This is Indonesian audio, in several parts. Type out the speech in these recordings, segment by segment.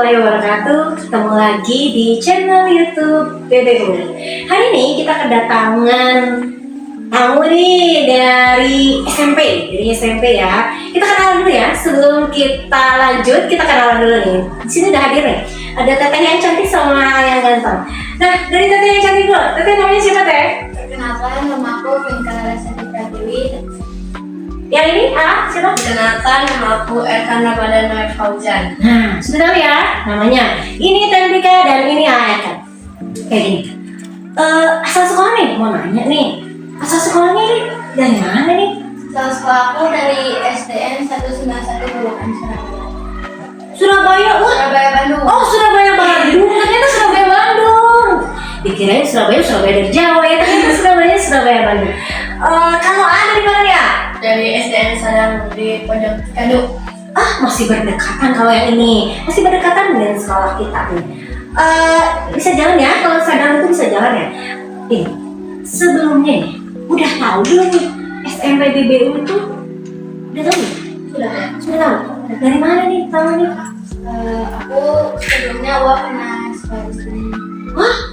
warahmatullahi wabarakatuh. Ketemu lagi di channel YouTube BBU. Hari ini kita kedatangan tamu nih dari SMP ya. Kita kenalan dulu ya. Sebelum kita lanjut, kita kenalan dulu nih. Di sini udah hadir nih. Ada teteh yang cantik sama yang ganteng. Nah, dari teteh yang cantik dulu. Teteh namanya siapa teh? Perkenalkan, nama aku Vinka Larasati Pratiwi. Yang ini siapa? Perkenalkan, nama aku Erkan Ramadan Noer Fauzan. Nah, sudah tahu ya namanya. Ini Tembika dan ini Erkan. Kayak gini. Asal sekolah nih, mau nanya nih. Asal sekolahnya nih dari mana nih? Asal sekolah aku dari SDN 191 Bulungan Surabaya. Surabaya, Surabaya, Bandung. Oh, Surabaya Bandung. Ternyata Surabaya Bandung. Dikirain Surabaya dari Jawa ya, ternyata Surabaya Bandung. Kalau dari mana ya? Dari SDN Sadang di Pojok Kadu. Masih berdekatan kalau yang ini. Masih berdekatan dengan sekolah kita nih. Bisa jalan ya, kalau Sadang itu bisa jalan ya. Ini sebelumnya nih, udah tahu belum nih SMP BBU itu? Udah tahu nih? Sudah tahu. Dari mana nih tahunya? Aku sebelumnya pernah sekolah di sini.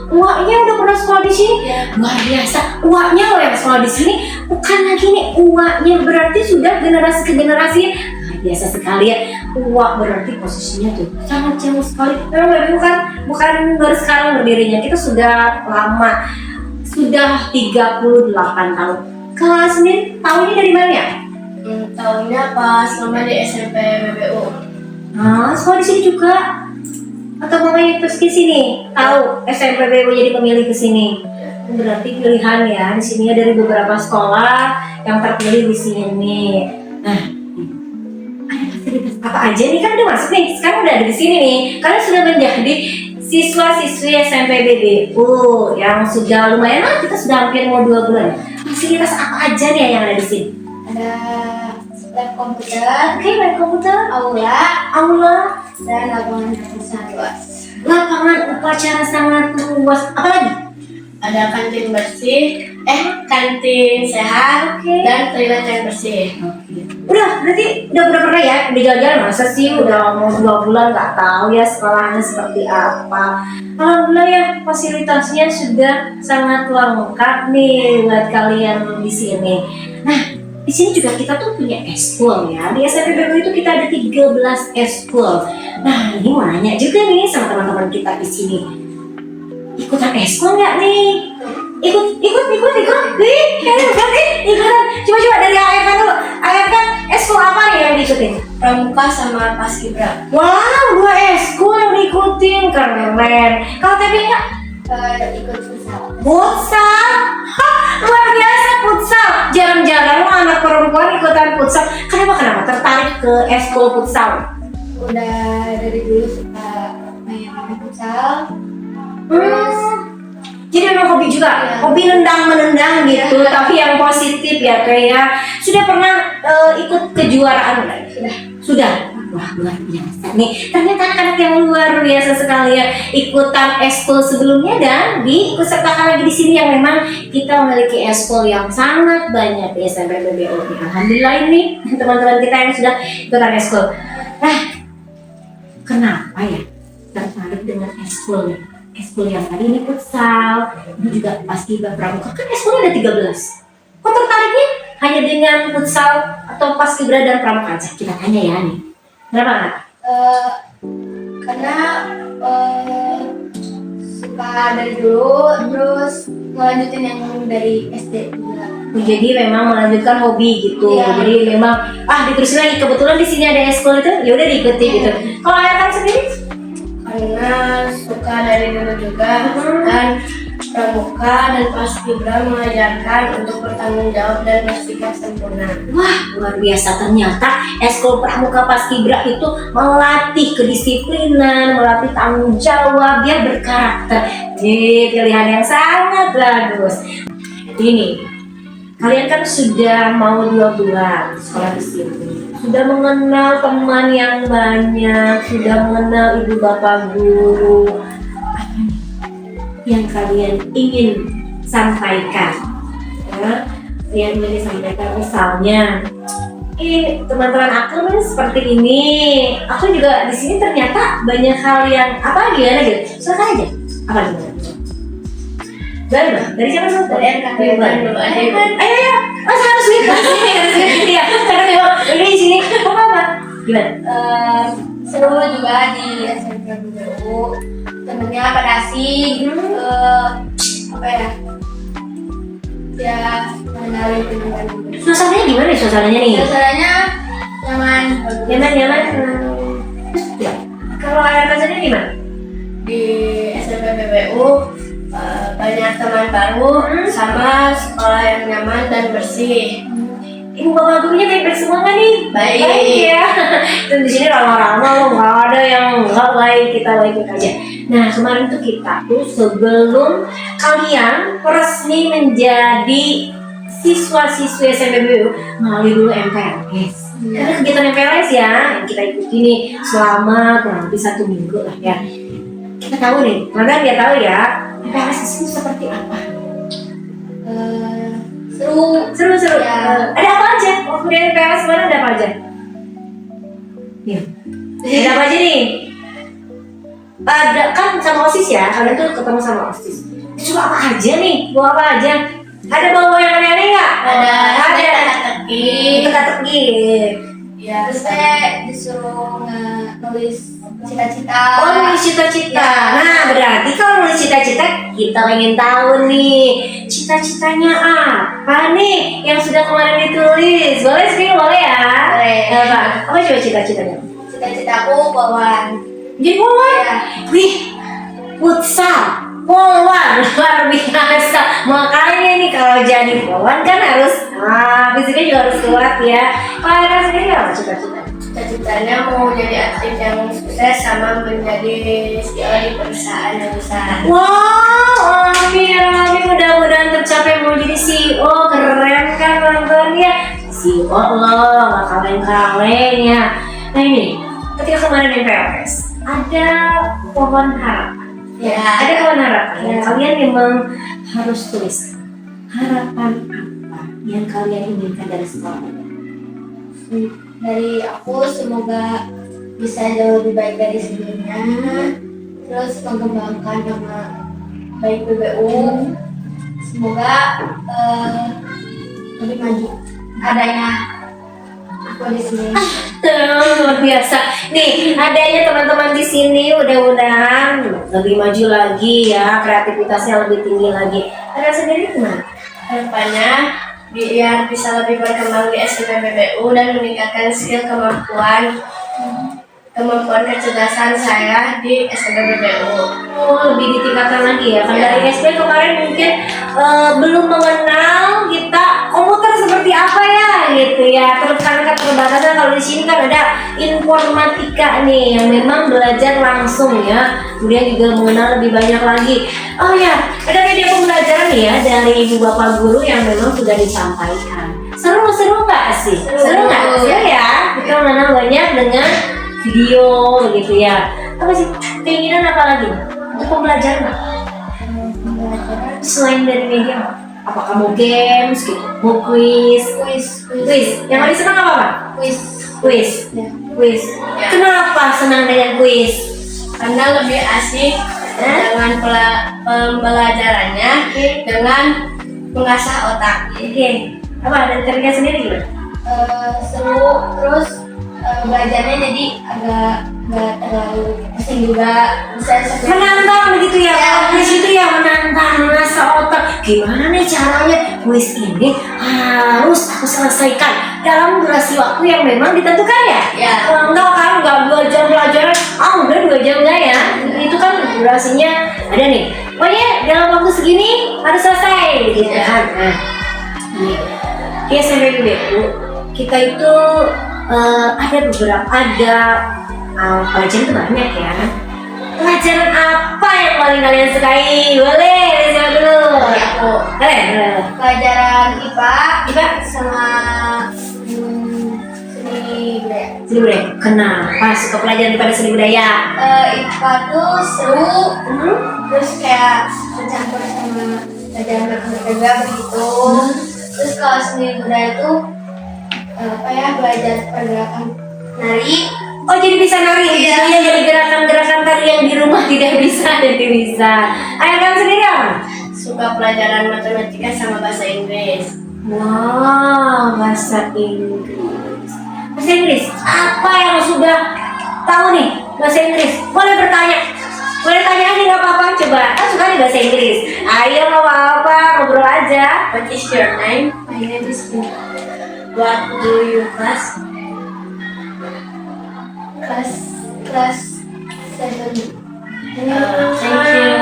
Uaknya udah pernah sekolah di sini? Ya. Luar biasa. Uaknya loh yang sekolah di sini. Bukan lagi nih uaknya, berarti sudah generasi ke generasi. Biasa sekali ya. Uak berarti posisinya tuh sangat jauh sekali. Memang bukan baru sekarang berdirinya. Kita sudah lama. Sudah 38 tahun. Kalau sendiri tahunnya dari mana ya? Tahunnya pas lama di SMP BBU. Sekolah di sini juga. Atau mamanya terus ke sini tahu SMP BBU jadi pemilih ke sini. Berarti pilihan ya di sini dari beberapa sekolah yang terpilih di sini nih. Nah, ada fasilitas apa aja nih, kan udah masuk nih, sekarang udah ada di sini nih. Kalian sudah menjadi siswa-siswi SMP BBU yang sudah lumayan lah, kita sudah hampir mau 2 bulan. Fasilitas apa aja nih yang ada di sini? Ada lab komputer, Lab komputer, aula, dan lapangan sangat luas. lapangan upacara sangat luas. Apa lagi? Ada kantin bersih, kantin sehat, dan toilet yang bersih. Udah, berarti udah pernah ya? Udah jalan-jalan, masa sih udah mau 2 bulan nggak tahu ya sekolahnya seperti apa. Alhamdulillah ya, fasilitasnya sudah sangat lengkap nih buat kalian di sini. Nah, di sini juga kita tuh punya eskul ya. Di SMP BBU itu kita ada 13 eskul. Nah, ini mau nanya juga nih sama teman-teman kita di sini. Ikutan eskul nggak nih? Ikut. Ikutan. Coba dari Ayah dulu. Ayah kan eskul apa nih yang diikutin? Pramuka sama Paskibra. Wow, 2 eskul yang diikutin, keren. Kalau Tebi nggak? Ikut futsal. Futsal? Luar biasa futsal. Jarang-jarang anak perempuan ikutan futsal. Kenapa tertarik ke eskul futsal? Udah dari dulu suka main futsal. Jadi memang hobi juga, Ya. hobi menendang gitu, Ya. tapi yang positif ya kayak sudah pernah ikut kejuaraan nggak? Sudah. Wah, luar biasa nih. Ternyata anak-anak yang luar biasa sekali ya, ikutan eskul sebelumnya dan diikutsertakan lagi di sini yang memang kita memiliki eskul yang sangat banyak di SMP BBU. Alhamdulillah ini teman-teman kita yang sudah ikutan eskul. Nah, kenapa ya tertarik dengan eskul nih? Eskul yang tadi ini futsal, ini juga paskibra pramuka, kan eskulnya ada 13. Kok tertariknya hanya dengan futsal atau paskibra dan pramuka aja? Kita tanya ya nih. Kenapa nggak? Karena suka dari dulu, terus ngelanjutin yang dari SD juga. Jadi memang melanjutkan hobi gitu. Iya. Jadi memang diterusin lagi. Kebetulan di sini ada eskul itu, ya udah diikuti gitu. Kalau Ayah kan sendiri? Karena suka dari dulu juga, dan pramuka dan paskibra mengajarkan untuk bertanggung jawab dan bersikap sempurna. Wah, luar biasa, ternyata eskul pramuka paskibra itu melatih kedisiplinan, melatih tanggung jawab, dia berkarakter. Ini pilihan yang sangat bagus. Ini, kalian kan sudah mau 2 bulan sekolah di sini. Sudah mengenal teman yang banyak, sudah mengenal ibu bapak guru. Apa nih yang kalian ingin sampaikan? Ya, yang ingin disampaikan misalnya teman-teman aku nih seperti ini. Aku juga di sini ternyata banyak hal yang apa gimana gitu. Silakan aja. Apa gimana? Dari siapa dulu? Dari Erkan dulu aja. Ayo. Oh, harus gitu. Harus gitu ya. Karena memang ini di sini apa? Gimana? Seru juga di SMP BBU. Temennya pada asik. Apa ya? Ya mengenali teman-teman. Suasananya gimana nih suasananya nih? Suasananya nyaman. Nyaman. Ya. Kalau Erkan sendiri gimana? Di SMP BBU banyak teman baru sama sekolah yang nyaman dan bersih. Ibu bapak gurunya baik-baik semua kan nih? Baik. Ya. Dan di sini ramah-ramah loh, nggak ada yang nggak baik, kita baik-baik aja. Nah kemarin tuh kita tuh sebelum kalian resmi menjadi siswa-siswi SMP BBU melalui dulu MPLS. Karena kegiatan MPLS ya yang kita ikuti nih selama kurang lebih 1 minggu lah ya. Kita tahu nih, kalian dia tahu ya MPLS itu seperti apa? Seru. Ya. Ada apa aja? Waktu di MPLS kemarin ada apa aja? Iya. Ada apa aja nih? Ada kan sama OSIS ya, kalian tuh ketemu sama OSIS. Coba apa aja nih? Bawa apa aja? Ada bawa yang aneh-aneh nggak? Ada Teka-teki. Teka-teki. Ya, terus saya disuruh nulis cita-cita. Oh, nulis cita-cita. Ya. Nah, berarti kalau nulis cita-cita, kita ingin tahu nih, cita-citanya apa nih yang sudah kemarin ditulis? Boleh sih, boleh ya? Boleh. Apa coba cita-citanya? Cita-citaku polwan. Jadi polwan? Ya. Wih, futsal, polwan, luar biasa. Makanya nih kalau jadi polwan kan harus, fisiknya juga harus kuat ya. Kalau Anda sendiri apa cita-cita? Cita-citanya mau jadi atlet yang sukses sama menjadi CEO di perusahaan yang besar. Wow, amin, mudah-mudahan tercapai mau jadi CEO, keren kan teman-teman ya. CEO loh, gak kaleng-kaleng ya. Nah ini, ketika kemarin di PLS, ada pohon harapan. Ya. Ada pohon harapan. Ya. Kalian memang harus tulis harapan apa yang kalian inginkan dari sekolah. Dari aku semoga bisa jauh lebih baik dari sebelumnya, terus mengembangkan nama baik BBU, semoga lebih maju adanya aku di sini. Luar biasa. Nih, adanya teman-teman di sini mudah-mudahan lebih maju lagi ya, kreativitasnya lebih tinggi lagi. Anda sendiri gimana? Harapannya biar bisa lebih berkembang di SMP BBU dan meningkatkan skill kemampuan kecerdasan saya di SMP BBU. Oh, lebih ditingkatkan lagi ya. Kan dari SD kemarin mungkin belum mengenal kita komputer seperti apa ya gitu ya. Terus karena keterbatasan kalau di sini kan ada informatika nih yang memang belajar langsung ya. Kemudian juga mengenal lebih banyak lagi. Oh ya, ada media pembelajaran nih ya dari ibu bapak guru yang memang sudah disampaikan. Seru nggak sih? Seru nggak? Seru ya. Kita mengenal banyak dengan video gitu ya. Apa sih keinginan apa lagi untuk pembelajaran? Selain dari media, apakah mau games gitu, mau quiz? Yang paling senang apa? Quiz. Ya. Ya. Kenapa senang dengan quiz? Karena lebih asik dengan pembelajarannya dengan mengasah otak. Oke. Apa dari Terika sendiri gimana? Seru, terus belajarnya jadi agak nggak terlalu pusing juga, bisa sampai Menantang begitu ya, kalau quiz itu ya menantang mengasah otak. Gimana nih caranya quiz ini harus aku selesaikan dalam durasi waktu yang memang ditentukan ya? Ya. Kalau enggak kan nggak 2 jam pelajaran, udah 2 jam enggak ya? Itu kan durasinya ada nih. Pokoknya dalam waktu segini harus selesai gitu kan? Nah, ini di SMP BBU kita itu ada beberapa pelajaran itu banyak ya. Pelajaran apa yang paling kalian sukai? Boleh, siapa dulu? Aku. Boleh. Pelajaran IPA sama seni budaya. Seni budaya. Kenapa suka pelajaran daripada seni budaya? IPA tuh seru, terus kayak bercampur sama pelajaran matematika juga begitu. Terus kalau seni budaya tuh belajar pergerakan nari. Oh, jadi bisa nari gitu ya, jadi gerakan-gerakan tari yang di rumah tidak bisa jadi bisa. Ayah kan sendiri apa? Suka pelajaran matematika sama bahasa Inggris. Wow, bahasa Inggris. Bahasa Inggris, apa yang sudah tahu nih bahasa Inggris? Boleh bertanya. Boleh tanya aja nggak apa-apa, coba. Kan suka nih bahasa Inggris. Ayo nggak apa-apa, ngobrol aja. What is your name? My name is Pina. What do you class? Class 7. Thank you.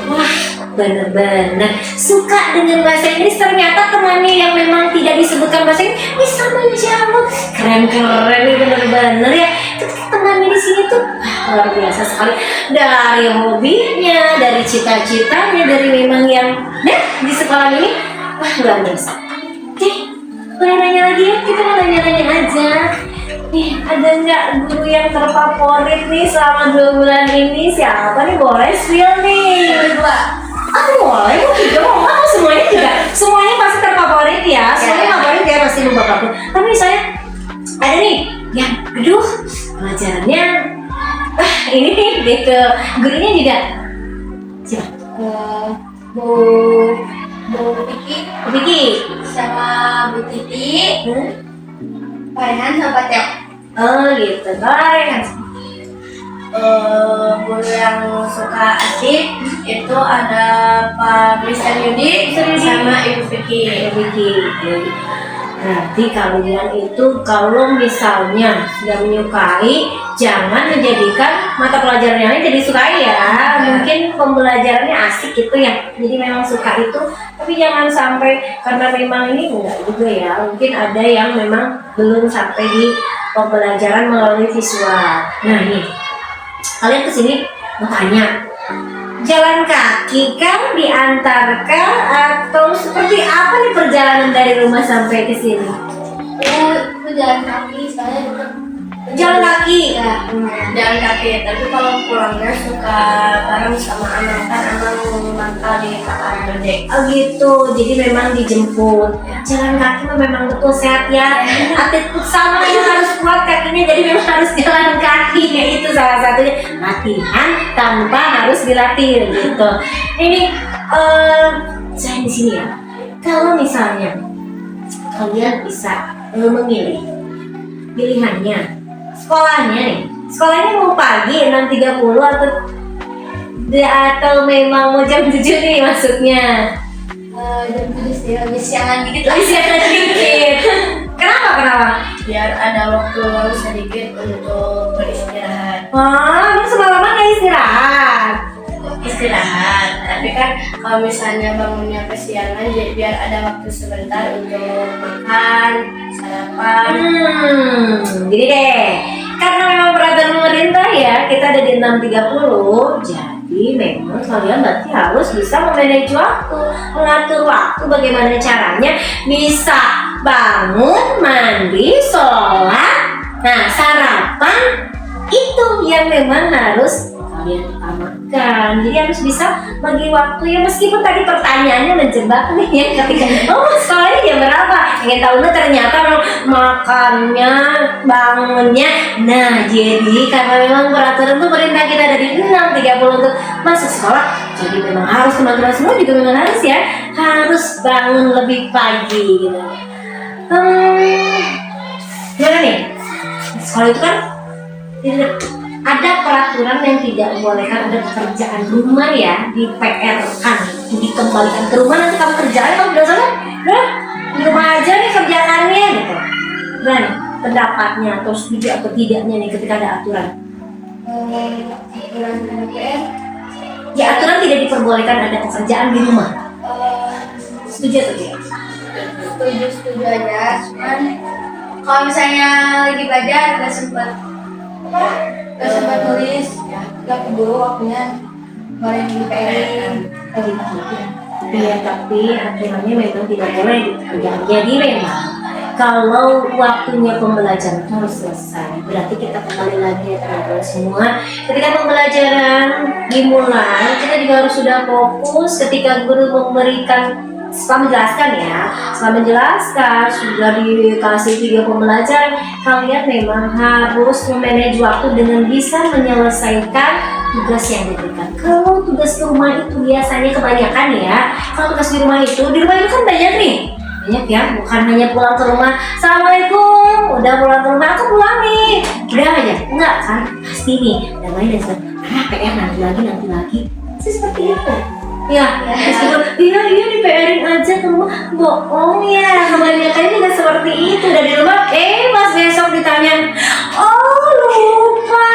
Wah, bener-bener suka dengan bahasa Inggris. Ternyata temannya yang memang tidak disebutkan bahasa Inggris bisa menjawab. Keren-keren nih, bener-bener ya. Ketika temannya di sini tuh luar biasa sekali. Dari hobinya, dari cita-citanya, dari memang yang di sekolah ini, wah luar biasa. Oke, boleh nanya lagi ya? Kita mau nanya-nanya aja. Nih, ada nggak guru yang terfavorit nih selama 2 bulan ini? Siapa nih? Boleh spill nih. Aku boleh, mau juga mau. Aku semuanya pasti terfavorit ya. Semuanya favorit ya, pasti lu bakal. Tapi saya ada nih yang, aduh, pelajarannya ini nih, deh ke gurunya juga. Siapa? Bu Vicky sama Bu Titi, Pak Rehan sama Teo. Oh gitu, baik. Guru yang suka asik itu ada Pak Mister Yudi sama Ibu Vicky. Berarti kalian itu kalau misalnya sudah menyukai, jangan menjadikan mata pelajarannya jadi sukai ya. Mungkin pembelajarannya asik gitu ya, jadi memang suka itu. Tapi jangan sampai karena memang ini enggak juga ya. Mungkin ada yang memang belum sampai di pembelajaran melalui visual. Nah nih, kalian kesini mau tanya, jalan kaki kan diantarkan atau seperti apa nih perjalanan dari rumah sampai ke sini? Aku jalan kaki, saya Jalan kaki. ya, jalan kaki. Tapi kalau pulangnya suka bareng sama anak, kan anak mangkal di kakak gede. Oh gitu, jadi memang dijemput. Jalan kaki memang betul sehat ya. Atlet futsal mah yang harus kuat kakinya, jadi memang harus jalan kaki. Ya, itu salah satunya latihan tanpa harus dilatih gitu. Ini saya di sini ya. Kalau misalnya kalian bisa memilih pilihannya, sekolahnya mau pagi 6.30 atau memang mau jam 7 nih maksudnya? Jam 7 sih, habis siangan dikit Lebih siang sedikit. Kenapa? biar ada waktu luang sedikit untuk beristirahat. Wah, lu semalaman gak istirahat? Istirahat, tapi kan kalau misalnya bangunnya kesiangan, jadi biar ada waktu sebentar untuk makan, sarapan. Gini deh, karena memang peraturan pemerintah ya, kita ada di 6.30, jadi memang kalian berarti harus bisa memanage waktu, mengatur waktu. Bagaimana caranya bisa bangun, mandi, sholat, nah sarapan itu yang memang harus kalian utamakan. Jadi harus bisa bagi waktu ya, meskipun tadi pertanyaannya menjebak nih ya, ketika sekolahnya jam berapa, ingin tahu ternyata makannya, bangunnya. Nah jadi karena memang peraturan pemerintah kita dari 6.30 untuk masuk sekolah, jadi memang harus teman-teman semua juga memang harus ya, harus bangun lebih pagi gitu. Gimana nih, sekolah itu kan ada peraturan yang tidak membolehkan ada pekerjaan rumah ya, di PR kan, dikembalikan ke rumah, nanti kamu kerjain, kamu udah sana, udah di rumah aja nih kerjaannya gitu. Gimana pendapatnya, atau setuju atau tidaknya nih ketika ada aturan? Ya aturan tidak diperbolehkan ada pekerjaan di rumah. Setuju atau tidak? Setuju aja, cuman kalau misalnya lagi belajar nggak sempat nulis, ya nggak keburu waktunya kemarin di PR. Iya, tapi aturannya memang tidak boleh dikerjakan. Jadi memang kalau waktunya pembelajaran harus selesai, berarti kita kembali lagi ya teman-teman semua. Ketika pembelajaran dimulai, kita juga harus sudah fokus. Ketika guru memberikan setelah menjelaskan sudah dikasih video pembelajaran, kalian memang harus memanage waktu dengan bisa menyelesaikan tugas yang diberikan. Kalau tugas ke rumah itu biasanya kebanyakan ya, kalau tugas di rumah itu kan banyak nih, banyak ya, bukan hanya pulang ke rumah, assalamualaikum, udah pulang ke rumah, aku pulang nih, udah aja, enggak kan, pasti nih, dan lain dan sebagainya, PR nanti lagi, sih seperti itu. Ya, iya di PR-in aja ke rumah, bohong ya, kebanyakan juga seperti itu, dan di rumah, pas besok ditanya, oh lupa,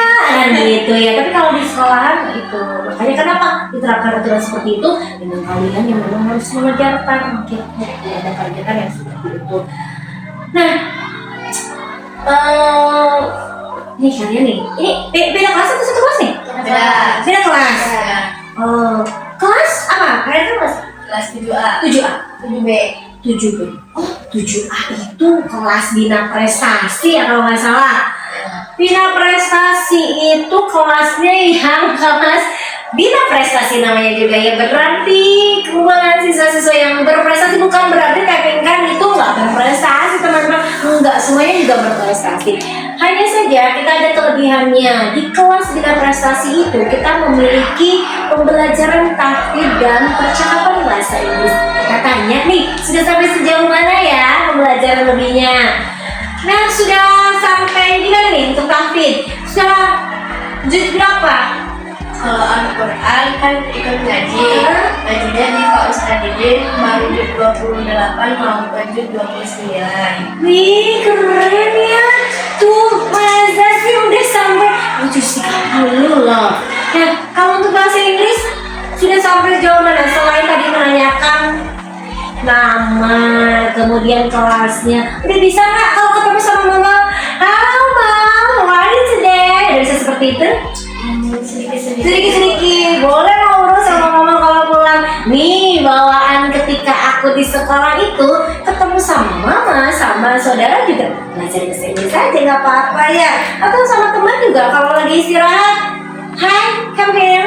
gitu ya. Tapi kalau di sekolahan itu, makanya kenapa diterapkan aturan seperti itu dengan kalian yang memang harus mengejarkan, mungkin ada kegiatan yang seperti itu. Nah, nih kalian nih, ini beda kelas atau satu kelas nih? Beda kelas. Kelas apa? Kalian kelas? Kelas 7A. 7B. 7B. Oh, 7A itu kelas bina prestasi ya kalau nggak salah. Bina prestasi itu kelasnya yang kelas bina prestasi namanya juga ya, berarti keuangan siswa-siswa yang berprestasi, bukan berarti kan itu nggak berprestasi teman-teman, enggak, semuanya juga berprestasi. Hanya saja kita ada kelebihannya di kelas bina prestasi itu kita memiliki pembelajaran tahfidz dan percakapan bahasa Inggris. Katanya nih sudah sampai sejauh mana ya pembelajaran lebihnya? Nah, sudah sampai di mana nih untuk tahfidz? Sudah juz berapa? Kalau Al-Quran kan ikut ngajinya di Pak Ustadz Didin baru juz 28 mau ke juz 29. Wih, keren ya. Tuh, masa sih udah sampai juz 30 loh. Nah, kalau untuk bahasa Inggris sudah sampai sejauh mana? Selain tadi menanyakan nama, kemudian kelasnya, udah bisa nggak kalau ketemu sama mama? Halo mam, how are you today? Udah bisa seperti itu? Sedikit boleh ngobrol sama mama kalau pulang. Nih bawaan ketika aku di sekolah itu ketemu sama mama, sama saudara juga belajar bahasa Inggris aja nggak apa-apa ya. Atau sama teman juga kalau lagi istirahat, hai come here,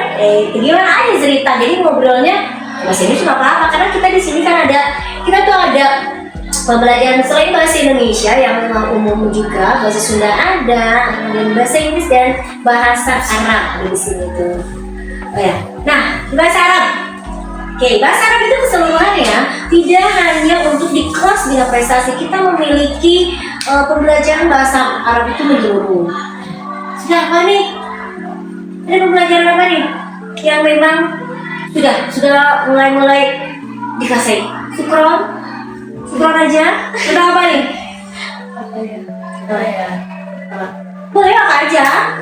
gimana aja cerita. Jadi ngobrolnya bahasa Inggris nggak apa-apa karena kita di sini kan kita tuh ada pembelajaran selain bahasa Indonesia yang memang umum juga, bahasa Sunda ada, kemudian bahasa Inggris dan bahasa Arab di sini tuh. Oh ya, nah bahasa Arab. Oke, bahasa Arab itu keseluruhannya tidak hanya untuk di kelas bina prestasi, kita memiliki pembelajaran bahasa Arab itu menyeluruh. Sudah apa nih? Ada pembelajaran apa nih? Yang memang sudah mulai dikasih. Syukron aja. Udah apa nih? Boleh apa aja?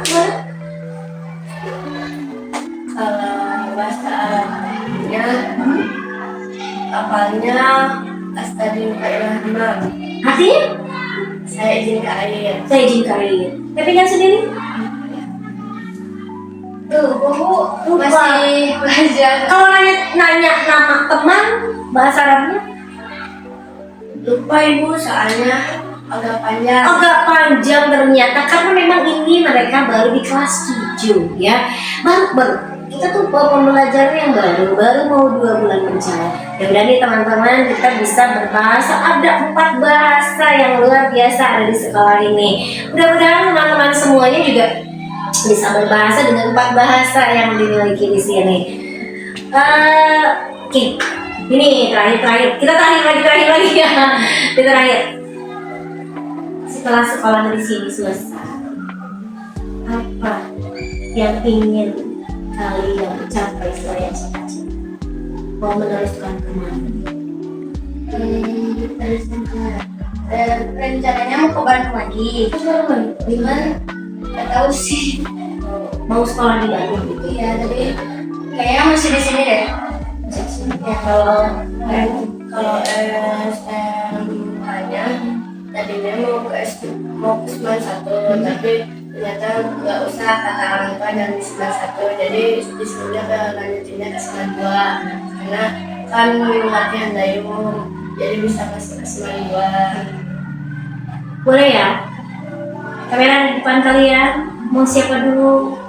Kalau bahasa Arabnya kapalnya Astadin Rahman. Artinya? Saya izin ke air. Tapi kan sendiri? Tuh, Bu masih belajar. Kalau nanya nama teman bahasa Arabnya? Lupa Ibu, soalnya agak panjang ternyata karena memang ini mereka baru di kelas 7 ya. Baru kita tuh pembelajaran yang baru mau 2 bulan berjalan. Dan nih teman-teman, kita bisa berbahasa, ada 4 bahasa yang luar biasa ada di sekolah ini. Mudah-mudahan teman-teman semuanya juga bisa berbahasa dengan 4 bahasa yang dimiliki di sini. Oke. Ini terakhir. Kita terakhir lagi ya. Kita terakhir. Setelah sekolah di sini selesai, apa yang ingin kalian capai selain cita-cita? Mau meneruskan kemana? Rencananya mau ke Bandung lagi. Cuman nggak tahu sih. Mau sekolah di Bandung gitu? Iya, tapi kayaknya masih di sini deh. Ya, kalau SMK-nya tadinya mau ke 91, tapi ternyata nggak usah kata orang tua dan di 91, jadi di sini lanjutinnya ke 92 karena kan latihan dayung, jadi bisa masuk ke 92. boleh ya? Kamera di depan kalian, mau siapa dulu?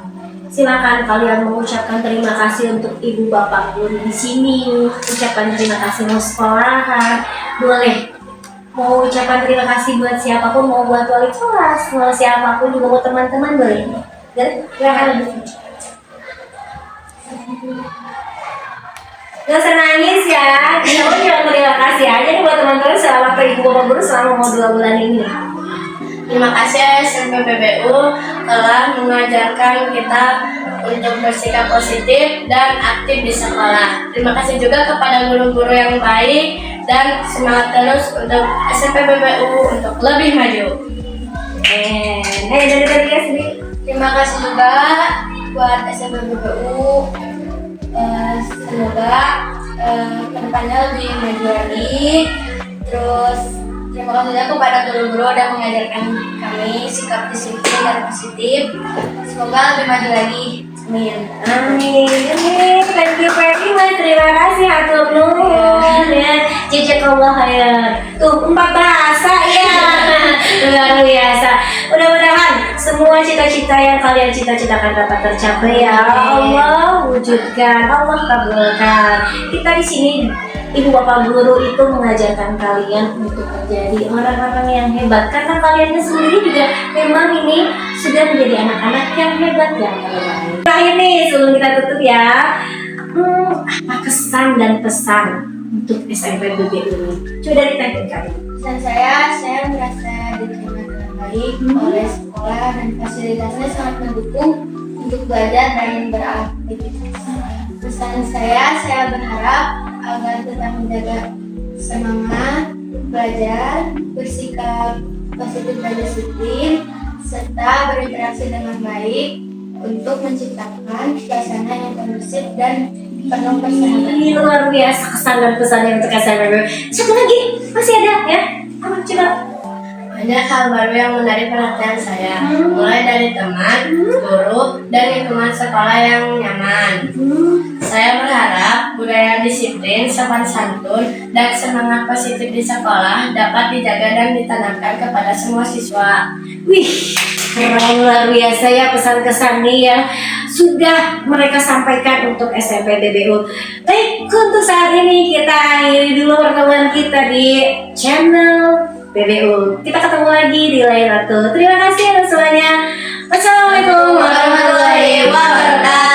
Silakan kalian mengucapkan terima kasih untuk ibu bapak guru di sini. Ucapan terima kasih mau sekolahan. Boleh. Mau ucapan terima kasih buat siapapun, mau buat wali kelas, mau siapapun juga buat teman-teman boleh. Silakan. Gak usah nangis ya. Kita pun cuma terima kasih aja nih buat teman-teman selama ke ibu bapak guru selama mau 2 bulan ini. Terima kasih SMP PBU telah mengajarkan kita untuk bersikap positif dan aktif di sekolah. Terima kasih juga kepada guru-guru yang baik dan semangat terus untuk SMP PBU untuk lebih maju. Dari ya sendiri. Terima kasih juga buat SMP PBU. Semoga kedepannya lebih maju lagi. Terus terima kasih juga kepada guru-guru yang mengajarkan kami sikap disiplin dan positif. Semoga lebih maju lagi. Amin. Amin. Thank you very much. Terima kasih hatur nuhun ya. Jazakallah khair. Tuh 4 bahasa ya. Luar biasa. Mudah-mudahan semua cita-cita yang kalian cita-citakan dapat tercapai ya Allah, wujudkan, Allah kabulkan. Kita di sini ibu bapak guru itu mengajarkan kalian untuk menjadi orang-orang yang hebat karena kalian sendiri juga memang ini sudah menjadi anak-anak yang hebat yang terbaik. Terakhir nih sebelum kita tutup ya, apa kesan dan pesan untuk SMP BBU ini? Coba dari Teh kali. Pesan saya merasa diterima dengan baik oleh sekolah dan fasilitasnya sangat mendukung untuk belajar dan beraktivitas. Pesan saya berharap agar tetap menjaga semangat belajar, bersikap positif dan disiplin, serta berinteraksi dengan baik untuk menciptakan suasana yang kondusif dan penuh persahabatan. Ini luar biasa kesan dan pesannya untuk SMP. Satu lagi masih ada ya? Apa coba? Banyak hal baru yang menarik perhatian saya, mulai dari teman, guru, dan lingkungan sekolah yang nyaman. Saya berharap budaya disiplin, sopan santun, dan semangat positif di sekolah dapat dijaga dan ditanamkan kepada semua siswa. Wih, keren luar biasa ya pesan kesan nih yang sudah mereka sampaikan untuk SMP BBU. Baik, untuk saat ini kita akhiri dulu pertemuan kita di channel BBU. Kita ketemu lagi di lain waktu. Terima kasih atas semuanya. Wassalamualaikum warahmatullahi wabarakatuh.